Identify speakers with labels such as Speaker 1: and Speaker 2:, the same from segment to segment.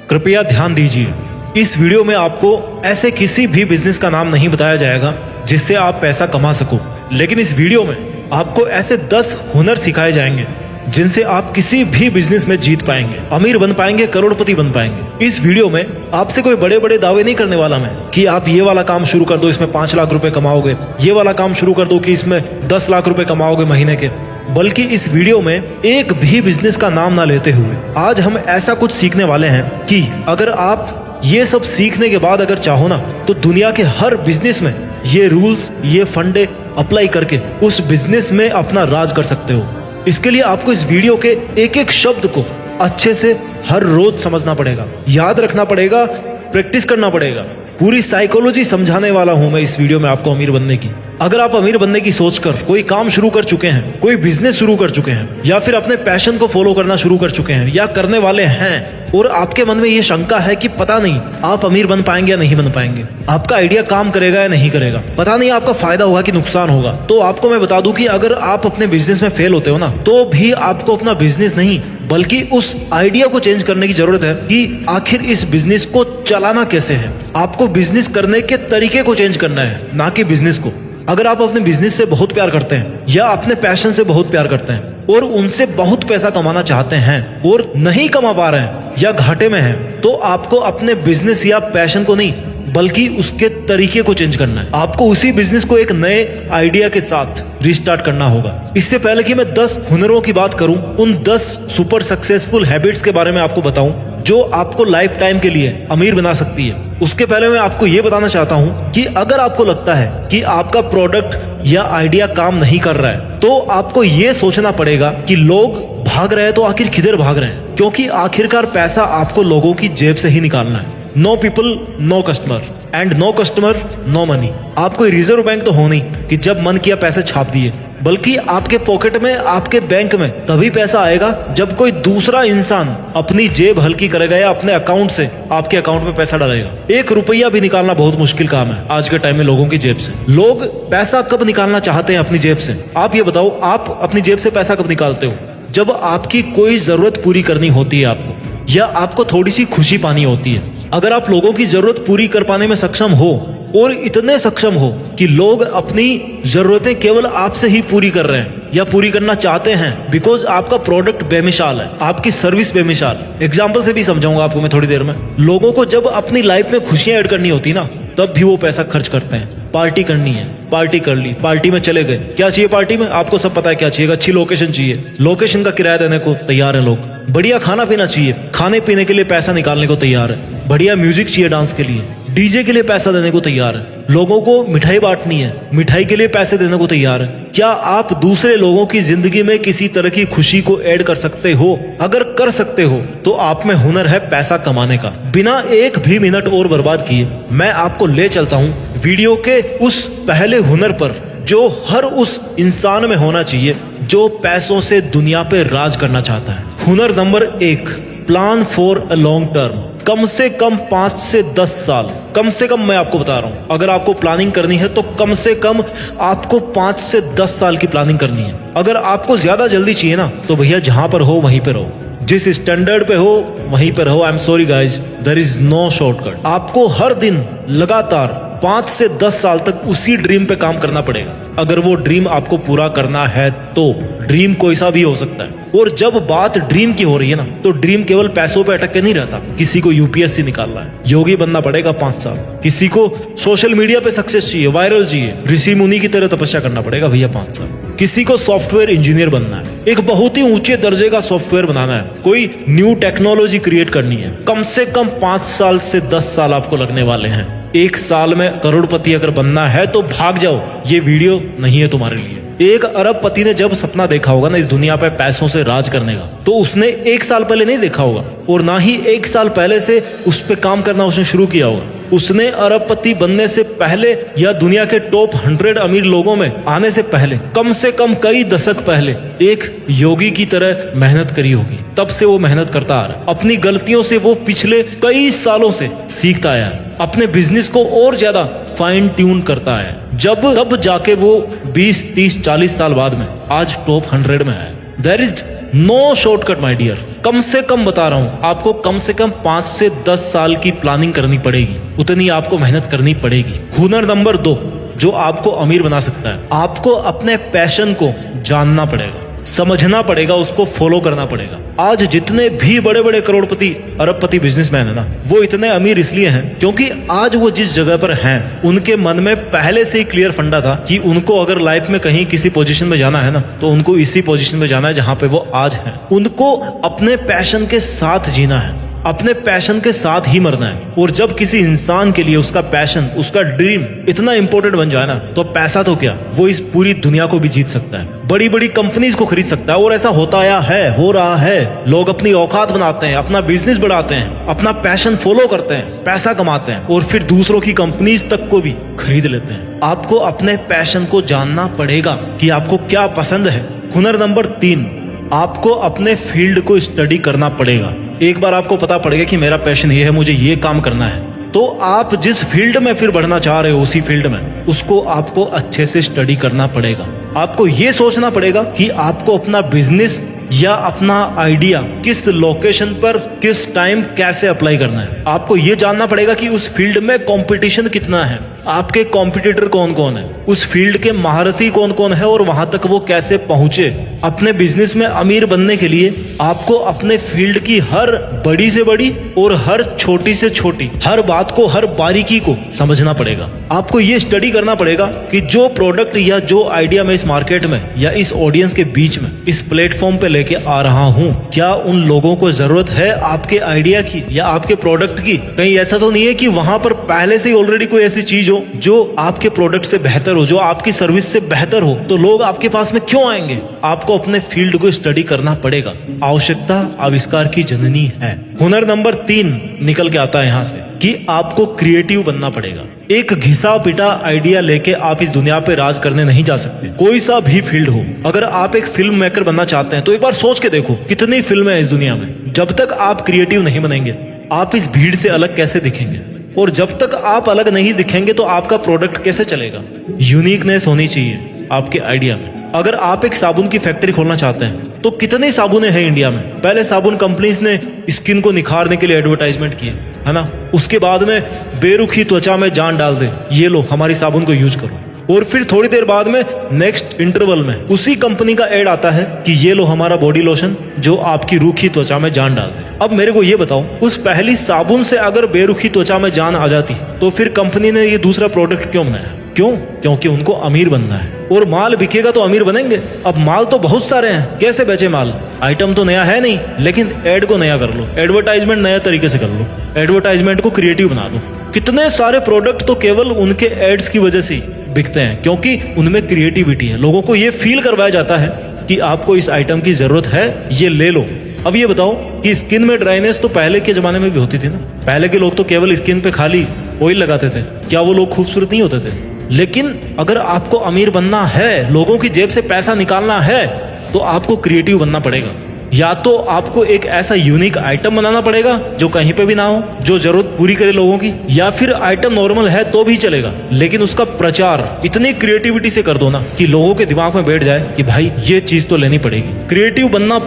Speaker 1: कृपया ध्यान दीजिए, इस वीडियो में आपको ऐसे किसी भी बिजनेस का नाम नहीं बताया जाएगा जिससे आप पैसा कमा सको, लेकिन इस वीडियो में आपको ऐसे 10 हुनर सिखाए जाएंगे जिनसे आप किसी भी बिजनेस में जीत पाएंगे, अमीर बन पाएंगे, करोड़पति बन पाएंगे। इस वीडियो में आपसे कोई बड़े बड़े दावे नहीं करने वाला मैं कि आप ये वाला काम शुरू कर दो, इसमें 5 लाख रुपए कमाओगे, ये वाला काम शुरू कर दो कि इसमें 10 लाख रुपए कमाओगे महीने के। बल्कि इस वीडियो में एक भी बिजनेस का नाम ना लेते हुए आज हम ऐसा कुछ सीखने वाले हैं कि अगर आप ये सब सीखने के बाद अगर चाहो ना तो दुनिया के हर बिजनेस में ये रूल्स, ये फंडे अप्लाई करके उस बिजनेस में अपना राज कर सकते हो। इसके लिए आपको इस वीडियो के एक एक शब्द को अच्छे से हर रोज समझना पड़ेगा, याद रखना पड़ेगा, प्रैक्टिस करना पड़ेगा। पूरी साइकोलॉजी समझाने वाला हूं मैं इस वीडियो में आपको अमीर बनने की। अगर आप अमीर बनने की सोचकर कोई काम शुरू कर चुके हैं, कोई बिजनेस शुरू कर चुके हैं, या फिर अपने पैशन को फॉलो करना शुरू कर चुके हैं या करने वाले हैं और आपके मन में ये शंका है कि पता नहीं आप अमीर बन पाएंगे या नहीं बन पाएंगे, आपका आइडिया काम करेगा या नहीं करेगा, पता नहीं आपका फायदा होगा कि नुकसान होगा, तो आपको मैं बता दूं कि अगर आप अपने बिजनेस में फेल होते हो ना तो भी आपको अपना बिजनेस नहीं बल्कि उस आइडिया को चेंज करने की जरूरत है कि आखिर इस बिजनेस को चलाना कैसे है। आपको बिजनेस करने के तरीके को चेंज करना है, ना कि बिजनेस को। अगर आप अपने बिजनेस से बहुत प्यार करते हैं या अपने पैशन से बहुत प्यार करते हैं और उनसे बहुत पैसा कमाना चाहते हैं और नहीं कमा पा रहे हैं या घाटे में हैं, तो आपको अपने बिजनेस या पैशन को नहीं बल्कि उसके तरीके को चेंज करना है। आपको उसी बिजनेस को एक नए आइडिया के साथ रिस्टार्ट करना होगा। इससे पहले कि मैं 10 हुनरों की बात करूं, उन 10 सुपर सक्सेसफुल हैबिट्स के बारे में आपको बताऊं जो आपको लाइफ टाइम के लिए अमीर बना सकती है, उसके पहले मैं आपको ये बताना चाहता हूं कि अगर आपको लगता है कि आपका प्रोडक्ट या आइडिया काम नहीं कर रहा है तो आपको ये सोचना पड़ेगा कि लोग भाग रहे हैं तो आखिर किधर भाग रहे हैं, क्योंकि आखिरकार पैसा आपको लोगों की जेब से ही निकालना है। No people no customer and no customer no money. आपको रिजर्व बैंक तो हो नहीं कि जब मन किया पैसे छाप दिए, बल्कि आपके पॉकेट में, आपके बैंक में तभी पैसा आएगा जब कोई दूसरा इंसान अपनी जेब हल्की करेगा या अपने अकाउंट से आपके अकाउंट में पैसा डालेगा। 1 रुपया भी निकालना बहुत मुश्किल काम है आज के टाइम में लोगों की जेब से। लोग पैसा कब निकालना चाहते हैं अपनी जेब से? आप ये बताओ, आप अपनी जेब से पैसा कब निकालते हो? जब आपकी कोई जरूरत पूरी करनी होती है आपको, या आपको थोड़ी सी खुशी पानी होती है। अगर आप लोगों की जरूरत पूरी कर पाने में सक्षम हो और इतने सक्षम हो कि लोग अपनी जरूरतें केवल आपसे ही पूरी कर रहे हैं या पूरी करना चाहते हैं बिकॉज आपका प्रोडक्ट बेमिसाल है, आपकी सर्विस बेमिसाल। एग्जाम्पल से भी समझाऊंगा आपको मैं थोड़ी देर में। लोगों को जब अपनी लाइफ में खुशियां ऐड करनी होती ना तब भी वो पैसा खर्च करते हैं। पार्टी करनी है, पार्टी कर ली, पार्टी में चले गए। क्या चाहिए पार्टी में? आपको सब पता है क्या चाहिए। अच्छी लोकेशन चाहिए, लोकेशन का किराया देने को तैयार है लोग। बढ़िया खाना पीना चाहिए, खाने पीने के लिए पैसा निकालने को तैयार है। बढ़िया म्यूजिक चाहिए डांस के लिए, डीजे के लिए पैसा देने को तैयार है। लोगों को मिठाई बांटनी है, मिठाई के लिए पैसे देने को तैयार है। क्या आप दूसरे लोगों की जिंदगी में किसी तरह की खुशी को ऐड कर सकते हो? अगर कर सकते हो तो आप में हुनर है पैसा कमाने का। बिना एक भी मिनट और बर्बाद किए मैं आपको ले चलता हूँ वीडियो के उस पहले हुनर पर जो हर उस इंसान में होना चाहिए जो पैसों से दुनिया पे राज करना चाहता है। हुनर number 1, plan for a long term. कम से कम 5 से 10 साल, कम से कम मैं आपको बता रहा हूं, अगर आपको प्लानिंग करनी है तो कम से कम आपको 5 से 10 साल की प्लानिंग करनी है। अगर आपको ज्यादा जल्दी चाहिए ना तो भैया जहां पर हो वहीं पे रहो, जिस स्टैंडर्ड पे हो वहीं पे रहो। I am sorry guys, there is no shortcut. आपको हर दिन लगातार 5 से 10 साल तक उसी ड्रीम पे काम करना पड़ेगा अगर वो ड्रीम आपको पूरा करना है तो। ड्रीम कोई सा भी हो सकता है, और जब बात ड्रीम की हो रही है ना तो ड्रीम केवल पैसों पे अटक के नहीं रहता। किसी को यूपीएससी निकालना है, योगी बनना पड़ेगा 5 साल। किसी को सोशल मीडिया पे सक्सेस चाहिए, वायरल चाहिए, ऋषि मुनि की तरह तपस्या करना पड़ेगा भैया 5 साल। किसी को सॉफ्टवेयर इंजीनियर बनना है, एक बहुत ही ऊंचे दर्जे का सॉफ्टवेयर बनाना है, कोई न्यू टेक्नोलॉजी क्रिएट करनी है, कम से कम 5 साल से 10 साल आपको लगने वाले हैं। 1 साल में करोड़पति अगर बनना है तो भाग जाओ, ये वीडियो नहीं है तुम्हारे लिए। 1 अरबपति ने जब सपना देखा होगा ना इस दुनिया पे पैसों से राज करने का, तो उसने 1 साल पहले नहीं देखा होगा और ना ही 1 साल पहले से उस पे काम करना उसने शुरू किया होगा। उसने अरबपति बनने से पहले या दुनिया के टॉप 100 अमीर लोगों में आने से पहले, कम से कम कई दशक पहले एक योगी की तरह मेहनत करी होगी। तब से वो मेहनत करता आ रहा है। अपनी गलतियों से वो पिछले कई सालों से सीखता आया है, अपने बिजनेस को और ज्यादा फाइन ट्यून करता है। तब जाके वो 20, 30, 40 साल बाद में आज टॉप 100 में है। There is no shortcut my dear. कम से कम बता रहा हूं, आपको कम से कम 5 से 10 साल की प्लानिंग करनी पड़ेगी, उतनी आपको मेहनत करनी पड़ेगी। हुनर नंबर 2 जो आपको अमीर बना सकता है, आपको अपने पैशन को जानना पड़ेगा, समझना पड़ेगा, उसको फॉलो करना पड़ेगा। आज जितने भी बड़े बड़े करोड़पति अरबपति बिजनेसमैन है ना, वो इतने अमीर इसलिए हैं क्योंकि आज वो जिस जगह पर हैं उनके मन में पहले से ही क्लियर फंडा था कि उनको अगर लाइफ में कहीं किसी पोजीशन में जाना है ना, तो उनको इसी पोजीशन में जाना है जहां पे वो आज है। उनको अपने पैशन के साथ जीना है, अपने पैशन के साथ ही मरना है। और जब किसी इंसान के लिए उसका पैशन, उसका ड्रीम इतना इंपॉर्टेंट बन जाए ना, तो पैसा तो क्या, वो इस पूरी दुनिया को भी जीत सकता है, बड़ी बड़ी कंपनीज को खरीद सकता है। और ऐसा होता आया है, हो रहा है। लोग अपनी औकात बनाते हैं, अपना बिजनेस बढ़ाते हैं, अपना पैशन फॉलो करते हैं, पैसा कमाते हैं और फिर दूसरों की कंपनीज तक को भी खरीद लेते हैं। आपको अपने पैशन को जानना पड़ेगा कि आपको क्या पसंद है। हुनर नंबर 3, आपको अपने फील्ड को स्टडी करना पड़ेगा। एक बार आपको पता पड़ेगा कि मेरा पैशन ये है, मुझे ये काम करना है, तो आप जिस फील्ड में फिर बढ़ना चाह रहे हो, उसी फील्ड में उसको आपको अच्छे से स्टडी करना पड़ेगा। आपको ये सोचना पड़ेगा कि आपको अपना बिजनेस या अपना आइडिया किस लोकेशन पर, किस टाइम, कैसे अप्लाई करना है। आपको ये जानना पड़ेगा कि उस फील्ड में कंपटीशन कितना है, आपके कॉम्पिटिटर कौन कौन है, उस फील्ड के महारथी कौन कौन है और वहां तक वो कैसे पहुंचे। अपने बिजनेस में अमीर बनने के लिए आपको अपने फील्ड की हर बड़ी से बड़ी और हर छोटी से छोटी हर बात को, हर बारीकी को समझना पड़ेगा। आपको ये स्टडी करना पड़ेगा कि जो प्रोडक्ट या जो आइडिया मैं इस मार्केट में या इस ऑडियंस के बीच में, इस प्लेटफॉर्म पे लेके आ रहा हूँ, क्या उन लोगों को जरूरत है आपके आइडिया की या आपके प्रोडक्ट की। कहीं ऐसा तो नहीं है कि वहां पर पहले से ही ऑलरेडी कोई ऐसी चीज हो जो आपके प्रोडक्ट से बेहतर हो, जो आपकी सर्विस से बेहतर हो, तो लोग आपके पास में क्यों आएंगे। आपको अपने फील्ड को स्टडी करना पड़ेगा। आवश्यकता आविष्कार की जननी है। हुनर नंबर 3 निकल के आता है यहाँ से कि आपको क्रिएटिव बनना पड़ेगा। एक घिसा पिटा आइडिया लेके आप इस दुनिया पे राज करने नहीं जा सकते, कोई सा भी फील्ड हो। अगर आप एक फिल्म मेकर बनना चाहते हैं तो एक बार सोच के देखो कितनी फिल्में हैं इस दुनिया में। जब तक आप क्रिएटिव नहीं बनेंगे, आप इस भीड़ से अलग कैसे दिखेंगे, और जब तक आप अलग नहीं दिखेंगे तो आपका प्रोडक्ट कैसे चलेगा। यूनिकनेस होनी चाहिए आपके आइडिया में। अगर आप एक साबुन की फैक्ट्री खोलना चाहते हैं तो कितनी साबुनें हैं इंडिया में। पहले साबुन कंपनीज ने स्किन को निखारने के लिए एडवर्टाइजमेंट किए, है ना। उसके बाद में बेरुखी त्वचा में जान डाल दे, ये लो हमारी साबुन को यूज करो। और फिर थोड़ी देर बाद में नेक्स्ट इंटरवल में उसी कंपनी का एड आता है कि ये लो हमारा बॉडी लोशन जो आपकी रूखी त्वचा में जान डाल दे। अब मेरे को ये बताओ, उस पहली साबुन से अगर बेरुखी त्वचा में जान आ जाती तो फिर कंपनी ने ये दूसरा प्रोडक्ट क्यों बनाया। क्यों? क्योंकि उनको अमीर बनना है और माल बिकेगा तो अमीर बनेंगे। अब माल तो बहुत सारे हैं, कैसे बेचे माल। आइटम तो नया है नहीं, लेकिन एड को नया कर लो, एडवर्टाइजमेंट नया तरीके से कर लो, एडवर्टाइजमेंट को क्रिएटिव बना दो। कितने सारे प्रोडक्ट तो केवल उनके एड्स की वजह से बिकते हैं, क्योंकि उनमें क्रिएटिविटी है। लोगों को ये फील करवाया जाता है कि आपको इस आइटम की जरूरत है, ये ले लो। अब ये बताओ कि स्किन में ड्राइनेस तो पहले के जमाने में भी होती थी ना। पहले के लोग तो केवल स्किन पे खाली ऑयल लगाते थे, क्या वो लोग खूबसूरत नहीं होते थे। लेकिन अगर आपको अमीर बनना है, लोगों की जेब से पैसा निकालना है, तो आपको क्रिएटिव बनना पड़ेगा। या तो आपको एक ऐसा यूनिक आइटम बनाना पड़ेगा जो कहीं पे भी ना हो, जो जरूरत पूरी करे लोगों की, या फिर आइटम नॉर्मल है तो भी चलेगा, लेकिन उसका प्रचार इतनी क्रिएटिविटी से कर दो ना कि लोगों के दिमाग में बैठ जाए कि भाई ये चीज तो लेनी पड़ेगी। क्रिएटिव बनना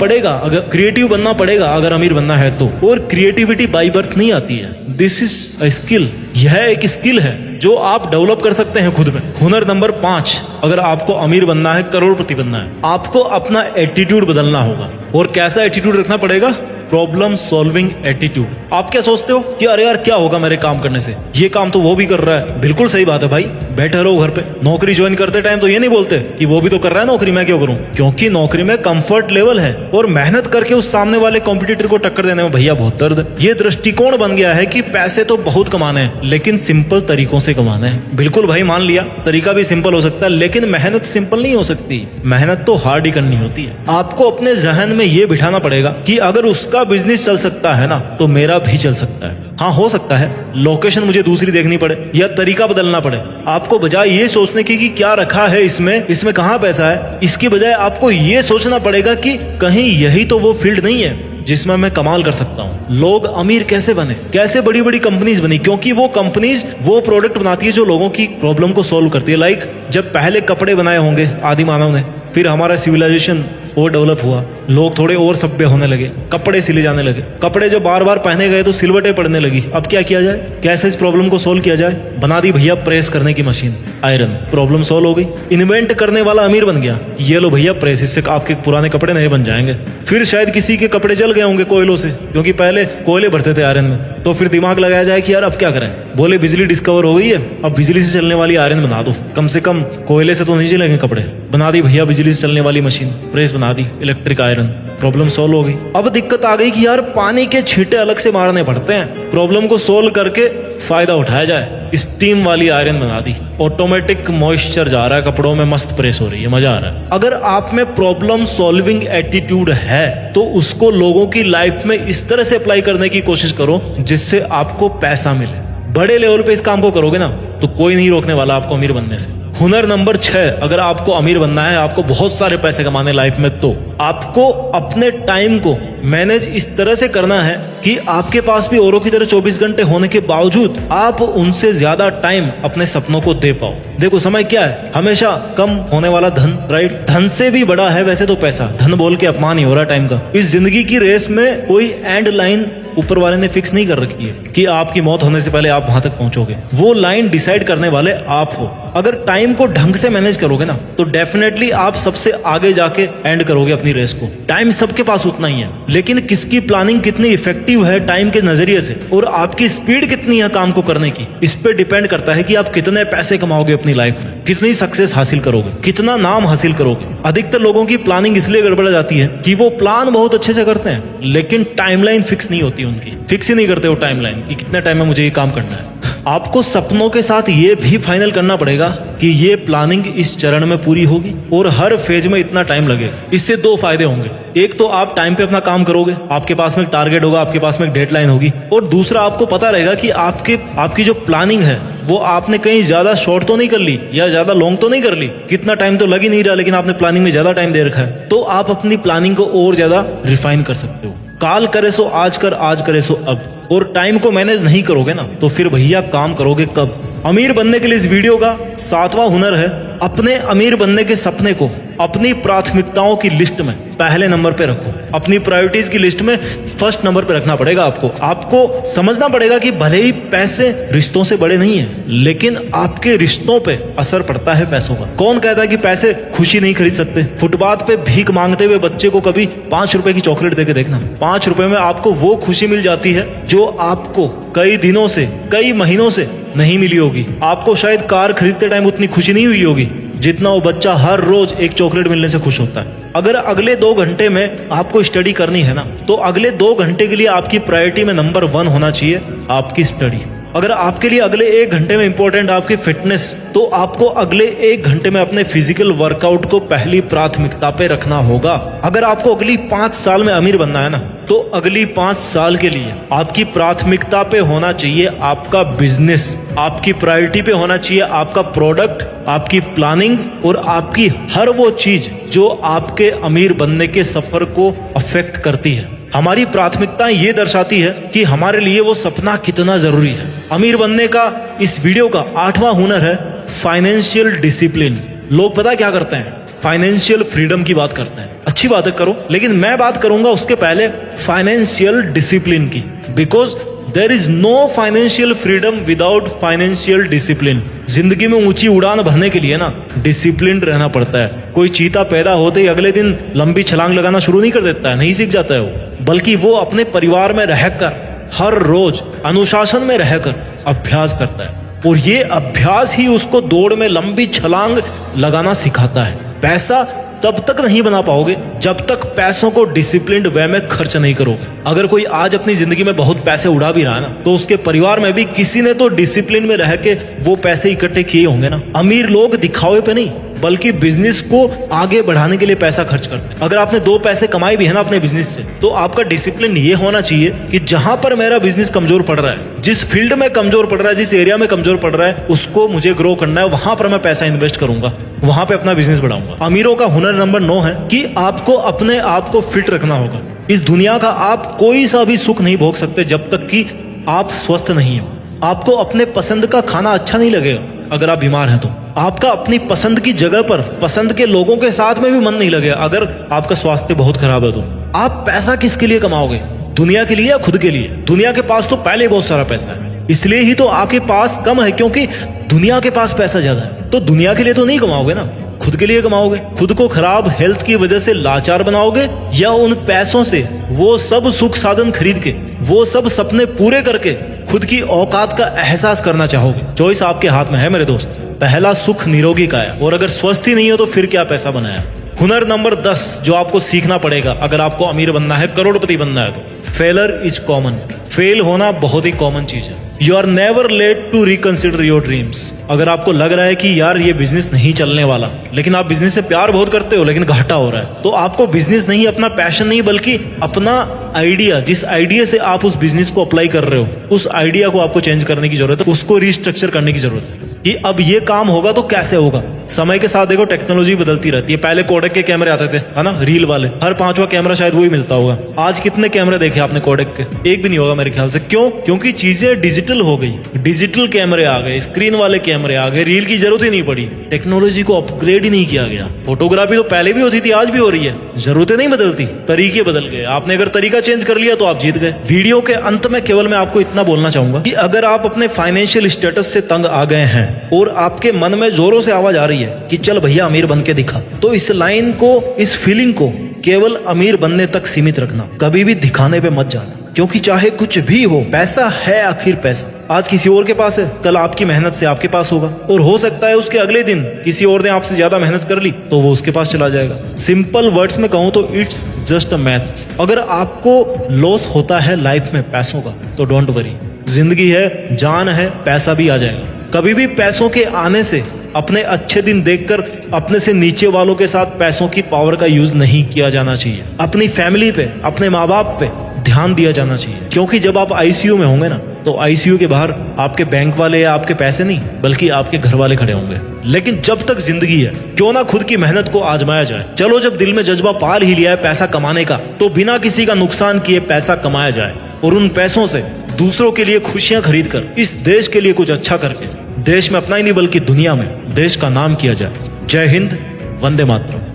Speaker 1: पड़ेगा, अगर अमीर बनना है तो। और क्रिएटिविटी बाई बर्थ नहीं आती है, दिस इज अ स्किल। यह एक स्किल है जो आप डेवलप कर सकते हैं खुद में। हुनर नंबर 5, अगर आपको अमीर बनना है, करोड़पति बनना है, आपको अपना एटीट्यूड बदलना होगा। और कैसा एटीट्यूड रखना पड़ेगा? Problem solving attitude. आप क्या सोचते हो कि अरे यार क्या होगा मेरे काम करने से, ये काम तो वो भी कर रहा है। बिल्कुल सही बात है भाई, बैठे रहो घर पे। नौकरी ज्वाइन करते टाइम तो ये नहीं बोलते कि वो भी तो कर रहा है नौकरी, मैं क्यों करूं। क्योंकि नौकरी में कंफर्ट लेवल है और मेहनत करके उस सामने वाले कॉम्पिटिटर को टक्कर देने में भैया बहुत दर्द। ये दृष्टिकोण बन गया है कि पैसे तो बहुत कमाने हैं, लेकिन सिंपल तरीकों से कमाने हैं। बिल्कुल भाई, मान लिया तरीका भी सिंपल हो सकता है, लेकिन मेहनत सिंपल नहीं हो सकती। मेहनत तो हार्ड ही करनी होती है। आपको अपने जहन में ये बिठाना पड़ेगा कि अगर उसका बिजनेस चल सकता है ना, तो मेरा भी चल सकता है। हाँ, हो सकता है लोकेशन मुझे दूसरी देखनी पड़े या तरीका बदलना पड़े। आपको बजाय ये सोचने की कि क्या रखा है इसमें कहाँ पैसा है, इसकी बजाय आपको ये सोचना पड़ेगा कि कहीं यही तो वो फील्ड नहीं है जिसमें मैं कमाल कर सकता हूँ। लोग अमीर कैसे बने, कैसे बड़ी बड़ी कंपनीज बनी? क्योंकि वो कंपनीज वो प्रोडक्ट बनाती है जो लोगों की प्रॉब्लम को सॉल्व करती है। लाइक जब पहले कपड़े बनाए होंगे आदि मानव ने, फिर हमारा सिविलाइजेशन वो डेवलप हुआ, लोग थोड़े और सभ्य होने लगे, कपड़े सिले जाने लगे। कपड़े जब बार बार पहने गए तो सिलवटें पड़ने लगी। अब क्या किया जाए, कैसे इस प्रॉब्लम को सोल्व किया जाए? बना दी भैया प्रेस करने की मशीन, आयरन। प्रॉब्लम सोल्व हो गई। इन्वेंट करने वाला अमीर बन गया, ये लो भैया प्रेस, इससे आपके पुराने कपड़े नए बन जाएंगे। फिर शायद किसी के कपड़े जल गए होंगे कोयलों से, क्योंकि पहले कोयले भरते थे आयरन में। तो फिर दिमाग लगाया जाए कि यार अब क्या करें। बोले बिजली डिस्कवर हो गई है, अब बिजली से चलने वाली आयरन बना दो, कम से कम कोयले से तो नहीं जलेंगे कपड़े। बना दी भैया बिजली से चलने वाली मशीन, प्रेस बना दी, इलेक्ट्रिक आयरन। प्रॉब्लम सोल्व हो गई। अब दिक्कत आ गई कि यार पानी के छींटे अलग से मारने पड़ते हैं। प्रॉब्लम को सोल्व करके फायदा उठाया जाए, स्टीम वाली आयरन बना दी। ऑटोमेटिक मॉइस्चर जा रहा है कपड़ों में, मस्त प्रेस हो रही है, मजा आ रहा है। अगर आप में प्रॉब्लम सॉल्विंग एटीट्यूड है तो उसको लोगों की लाइफ में इस तरह से अप्लाई करने की कोशिश करो जिससे आपको पैसा मिले। बड़े लेवल पे इस काम को करोगे ना तो कोई नहीं रोकने वाला आपको अमीर बनने से। हुनर नंबर 6, अगर आपको अमीर बनना है, आपको बहुत सारे पैसे कमाने लाइफ में, तो आपको अपने टाइम को मैनेज इस तरह से करना है कि आपके पास भी औरों की तरह 24 घंटे होने के बावजूद आप उनसे ज्यादा टाइम अपने सपनों को दे पाओ। देखो समय क्या है, हमेशा कम होने वाला धन, राइट? धन से भी बड़ा है वैसे तो पैसा। धन बोल के अपमान ही हो रहा है टाइम का। इस जिंदगी की रेस में कोई एंड लाइन ऊपर वाले ने फिक्स नहीं कर रखी है कि आपकी मौत होने से पहले आप वहां तक पहुंचोगे। वो लाइन डिसाइड करने वाले आप हो। अगर टाइम को ढंग से मैनेज करोगे ना तो डेफिनेटली आप सबसे आगे जाके एंड करोगे अपनी रेस को। टाइम सबके पास उतना ही है, लेकिन किसकी प्लानिंग कितनी इफेक्टिव है टाइम के नजरिए से और आपकी स्पीड कितनी है काम को करने की, इस पे डिपेंड करता है कि आप कितने पैसे कमाओगे अपनी लाइफ में, कितनी सक्सेस हासिल करोगे, कितना नाम हासिल करोगे। अधिकतर लोगों की प्लानिंग इसलिए गड़बड़ जाती है कि वो प्लान बहुत अच्छे से करते हैं लेकिन टाइमलाइन फिक्स नहीं होती उनकी। फिक्स ही नहीं करते वो टाइमलाइन कि कितने टाइम में मुझे ये काम करना है। आपको सपनों के साथ ये भी फाइनल करना पड़ेगा कि ये प्लानिंग इस चरण में पूरी होगी और हर फेज में इतना टाइम लगेगा। इससे 2 फायदे होंगे। एक तो आप टाइम पे अपना काम करोगे, आपके पास में एक टारगेट होगा, आपके पास में एक डेडलाइन होगी, और दूसरा आपको पता रहेगा कि आपकी जो प्लानिंग है वो आपने कहीं ज्यादा शॉर्ट तो नहीं कर ली या ज्यादा लॉन्ग तो नहीं कर ली। कितना टाइम तो लग ही नहीं रहा लेकिन आपने प्लानिंग में ज्यादा टाइम दे रखा है, तो आप अपनी प्लानिंग को और ज्यादा रिफाइन कर सकते हो। काल करे सो आज कर, आज करे सो अब। और टाइम को मैनेज नहीं करोगे ना तो फिर भैया काम करोगे कब? अमीर बनने के लिए इस वीडियो का 7वां हुनर है, अपने अमीर बनने के सपने को अपनी प्राथमिकताओं की लिस्ट में पहले नंबर पे रखो। अपनी प्रायोरिटीज की लिस्ट में फर्स्ट नंबर पे रखना पड़ेगा आपको समझना पड़ेगा कि भले ही पैसे रिश्तों से बड़े नहीं है लेकिन आपके रिश्तों पे असर पड़ता है पैसों का। कौन कहता है कि पैसे खुशी नहीं खरीद सकते? फुटपाथ पे भीख मांगते हुए बच्चे को कभी 5 रुपए की चॉकलेट देके देखना। 5 रुपए में आपको वो खुशी मिल जाती है जो आपको कई दिनों से, कई महीनों से नहीं मिली होगी। आपको शायद कार खरीदते टाइम उतनी खुशी नहीं हुई होगी जितना वो बच्चा हर रोज एक चॉकलेट मिलने से खुश होता है। अगर अगले 2 घंटे में आपको स्टडी करनी है ना तो अगले 2 घंटे के लिए आपकी प्रायोरिटी में नंबर 1 होना चाहिए आपकी स्टडी। अगर आपके लिए अगले 1 घंटे में इंपॉर्टेंट आपकी फिटनेस, तो आपको अगले 1 घंटे में अपने फिजिकल वर्कआउट को पहली प्राथमिकता पे रखना होगा। अगर आपको अगली 5 साल में अमीर बनना है ना तो अगली 5 साल के लिए आपकी प्राथमिकता पे होना चाहिए आपका बिजनेस, आपकी प्रायोरिटी पे होना चाहिए आपका प्रोडक्ट, आपकी प्लानिंग और आपकी हर वो चीज जो आपके अमीर बनने के सफर को अफेक्ट करती है। हमारी प्राथमिकता ये दर्शाती है कि हमारे लिए वो सपना कितना जरूरी है। अमीर बनने का इस वीडियो का 8वां हुनर है फाइनेंशियल डिसिप्लिन। लोग पता क्या करते हैं, फाइनेंशियल फ्रीडम की बात करते हैं। अच्छी बात है, करो, लेकिन मैं बात करूंगा उसके पहले फाइनेंशियल डिसिप्लिन की। Because there is no financial freedom without financial discipline. जिंदगी में ऊंची उड़ान भरने के लिए ना डिसिप्लिन रहना पड़ता है। कोई चीता पैदा होते ही अगले दिन लंबी छलांग लगाना शुरू नहीं कर देता है, नहीं सीख जाता है वो, बल्कि वो अपने परिवार में रहकर हर रोज अनुशासन में रहकर अभ्यास करता है और ये अभ्यास ही उसको दौड़ में लंबी छलांग लगाना सिखाता है। पैसा तब तक नहीं बना पाओगे जब तक पैसों को डिसिप्लिन्ड वे में खर्च नहीं करोगे। अगर कोई आज अपनी जिंदगी में बहुत पैसे उड़ा भी रहा है ना तो उसके परिवार में भी किसी ने तो डिसिप्लिन में रह के वो पैसे इकट्ठे किए होंगे ना। अमीर लोग दिखावे पे नहीं बल्कि बिजनेस को आगे बढ़ाने के लिए पैसा खर्च करते हैं। अगर आपने 2 पैसे कमाए भी है ना अपने बिजनेस से तो आपका डिसिप्लिन ये होना चाहिए कि जहां पर मेरा बिजनेस कमजोर पड़ रहा है, जिस फील्ड में कमजोर पड़ रहा है, जिस एरिया में कमजोर पड़ रहा है, उसको मुझे ग्रो करना है, वहां पर मैं पैसा इन्वेस्ट करूंगा, वहां पे अपना बिजनेस बढ़ाऊंगा। अमीरों का हुनर नंबर 9 है कि आपको अपने आप को फिट रखना होगा। इस दुनिया का आप कोई सा भी सुख नहीं भोग सकते जब तक कि आप स्वस्थ नहीं हो। आपको अपने पसंद का खाना अच्छा नहीं लगेगा अगर आप बीमार हैं तो। आपका अपनी पसंद की जगह पर पसंद के लोगों के साथ में भी मन नहीं लगेगा। अगर आपका स्वास्थ्य बहुत खराब है तो आप पैसा किसके लिए कमाओगे? दुनिया के लिए या खुद के लिए? दुनिया के पास तो पहले ही बहुत सारा पैसा है, इसलिए ही तो आपके पास कम है, क्योंकि दुनिया के पास पैसा ज्यादा है। तो दुनिया के लिए तो नहीं कमाओगे ना, खुद के लिए कमाओगे। खुद को खराब हेल्थ की वजह से लाचार बनाओगे, या उन पैसों से वो सब सुख साधन खरीद के, वो सब सपने पूरे करके खुद की औकात का एहसास करना चाहोगे? चॉइस आपके हाथ में है मेरे दोस्त। पहला सुख निरोगी का है, और अगर स्वस्थ ही नहीं हो तो फिर क्या पैसा बनाया? हुनर नंबर 10 जो आपको सीखना पड़ेगा अगर आपको अमीर बनना है, करोड़पति बनना है तो फेलर इज कॉमन। फेल होना बहुत ही कॉमन चीज है। You are never late to reconsider your dreams. अगर आपको लग रहा है कि यार ये बिजनेस नहीं चलने वाला, लेकिन आप बिजनेस से प्यार बहुत करते हो लेकिन घाटा हो रहा है, तो आपको बिजनेस नहीं, अपना पैशन नहीं, बल्कि अपना आइडिया, जिस आइडिया से आप उस बिजनेस को अप्लाई कर रहे हो, उस आइडिया को आपको चेंज करने की जरूरत है, उसको रिस्ट्रक्चर करने की जरूरत है कि अब ये काम होगा तो कैसे होगा। समय के साथ देखो टेक्नोलॉजी बदलती रहती है। पहले कोडेक के कैमरे आते थे, है ना, रील वाले, हर 5वां कैमरा शायद वही मिलता होगा। आज कितने कैमरे देखे आपने कोडेक के? एक भी नहीं होगा मेरे ख्याल से। क्यों? क्योंकि चीजें डिजिटल हो गई, डिजिटल कैमरे आ गए, स्क्रीन वाले कैमरे आ गए, रील की जरूरत ही नहीं पड़ी, टेक्नोलॉजी को अपग्रेड ही नहीं किया गया। फोटोग्राफी तो पहले भी होती थी, आज भी हो रही है, जरूरतें नहीं बदलती, तरीके बदल गए। आपने अगर तरीका चेंज कर लिया तो आप जीत गए। वीडियो के अंत में केवल मैं आपको इतना बोलना चाहूंगा कि अगर आप अपने फाइनेंशियल स्टेटस से तंग आ गए हैं और आपके मन में जोरों से आवाज आ रही है कि चल भैया अमीर बन के दिखा, तो इस लाइन को, इस फीलिंग को केवल अमीर बनने तक सीमित रखना, कभी भी दिखाने पे मत जाना। क्योंकि चाहे कुछ भी हो, पैसा है आखिर पैसा। आज किसी और के पास है, कल आपकी मेहनत से आपके पास होगा, और हो सकता है उसके अगले दिन किसी और ने आपसे ज्यादा मेहनत कर ली तो वो उसके पास चला जाएगा। सिंपल वर्ड्स में कहूं तो इट्स जस्ट अ मैथ्स। अगर आपको लॉस होता है लाइफ में पैसों का तो डोंट वरी, जिंदगी है, जान है, पैसा भी आ जाएगा। कभी भी पैसों के आने से अपने अच्छे दिन देखकर अपने से नीचे वालों के साथ पैसों की पावर का यूज नहीं किया जाना चाहिए। अपनी फैमिली पे, अपने माँ बाप पे ध्यान दिया जाना चाहिए, क्योंकि जब आप आईसीयू में होंगे ना, तो आईसीयू के बाहर आपके बैंक वाले या आपके पैसे नहीं, बल्कि आपके घर वाले खड़े होंगे। लेकिन जब तक जिंदगी है, क्यों ना खुद की मेहनत को आजमाया जाए। चलो जब दिल में जज्बा पाल ही लिया है पैसा कमाने का, तो बिना किसी का नुकसान किए पैसा कमाया जाए, और उन पैसों से दूसरों के लिए खुशियां खरीद कर, इस देश के लिए कुछ अच्छा करके, देश में अपना ही नहीं बल्कि दुनिया में देश का नाम किया जाए। जय हिंद, वंदे मातरम।